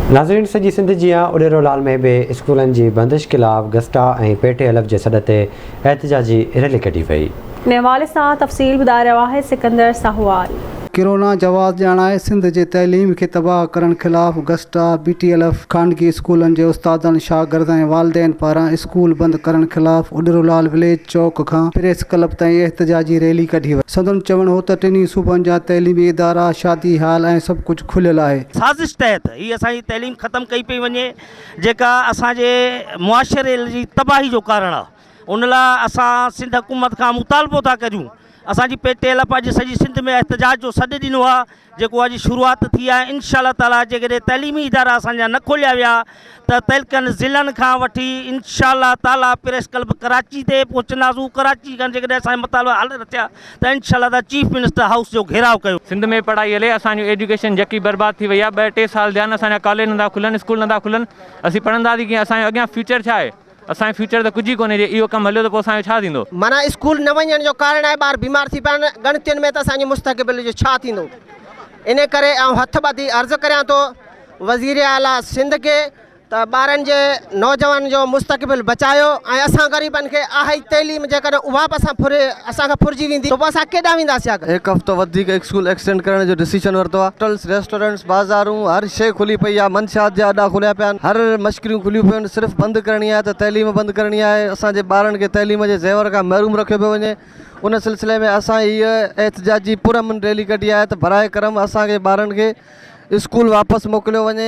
नाज़रीन, सॼी सिंध जियां उॾेरोलाल में बि स्कूलनि जी बंदिश ख़िलाफ़ गस्टा ऐं पेटे हलफ़ जे सॾ ते एहतिजाजी रैली कढी वई। इन हवाले सां तफ़सील ॿुधाए रहियो आहे सिकंदर साहूवाल। कोरोना जवाब ॼाणाए सिंध जे तइलीम खे तबाह करण ख़िलाफ़ गस्टा BTLF खानगी स्कूलनि जे उस्तादनि शागिर्द ऐं वालिदैन पारां स्कूल बंदि करण ख़िलाफ़ उॾेरोलाल विलेज चौक खां प्रेस क्लब ताईं एहतिजाजी रैली कढी वई। संदन चवण हो त टिनी सूबनि जा तइलीमी इदारा शादी हाल ऐं सभु कुझु खुलियल आहे। साज़िश तहत ही असांजी तइलीम ख़तमु कई पई वञे, जेका असांजे मुआशरे जी तबाही जो कारण आहे। उन लाइ असां सिंध हुकूमत खां मुतालबो था करियूं। असांजी PTLF अॼु सॼी सिंध में एहतिजाज जो सॾु ॾिनो आहे, जेको अॼु शुरूआत थी आहे। इंशाअल्लाह ताला जेकॾहिं तइलीमी इदारा असांजा न खोलिया विया त तइलकनि ज़िलनि खां वठी इंशाअल्लाह ताला प्रेस क्लब कराची ते पहुचंदासूं। कराची खां जेकॾहिं असांजा मतालबा हल थिया त इंशाअल्लाह ताला चीफ मिनिस्टर हाउस जो घेराव कयो। सिंध में पढ़ाई हले, असांजी एजुकेशन जेकी बर्बाद थी वई आहे। 2-3 साल थिया आहिनि, असांजा कॉलेज नथा खुलनि, स्कूल नथा खुलनि। असीं पढ़ंदासीं कीअं? असांजो अॻियां फ्यूचर छा आहे? असांजो फ्यूचर त कुझु ई कोन्हे। इहो कमु हलियो त पोइ असांजो छा थींदो? माना स्कूल न वञण जो कारण आहे ॿार बीमार थी पिया आहिनि। गणतियुनि में त असांजे मुस्तक़बिल जो छा थींदो? इन करे हथ ॿधी अर्ज़ु करियां थो वज़ीर आला सिंध खे त ॿारनि जे नौजवान जो मुस्तक़बिल बचायो ऐं असां ग़रीबनि खे आहे तइलीम जेकॾहिं उहा बि असांखां फुरिजी वेंदी त पोइ असां केॾां वेंदासीं? हिकु हफ़्तो वधीक स्कूल एक्सटेंड करण जो डिसीजन वरितो आहे। होटल्स, रेस्टोरेंट्स, बाज़ारूं, हर शइ खुली पई आहे। मंशियात जा अॾा खुलिया पिया आहिनि, हर मश्करियूं खुलियूं पियूं आहिनि। सिर्फ़ु बंदि करणी आहे त तइलीम बंदि करणी आहे। असांजे ॿारनि खे तइलीम जे ज़ेवर खां महरूम रखियो पियो वञे। उन सिलसिले में असां हीअ एहतिजाजी पुरअमन रैली कढी आहे त बराए करम असांखे ॿारनि खे स्कूल वापसि मोकिलियो वञे।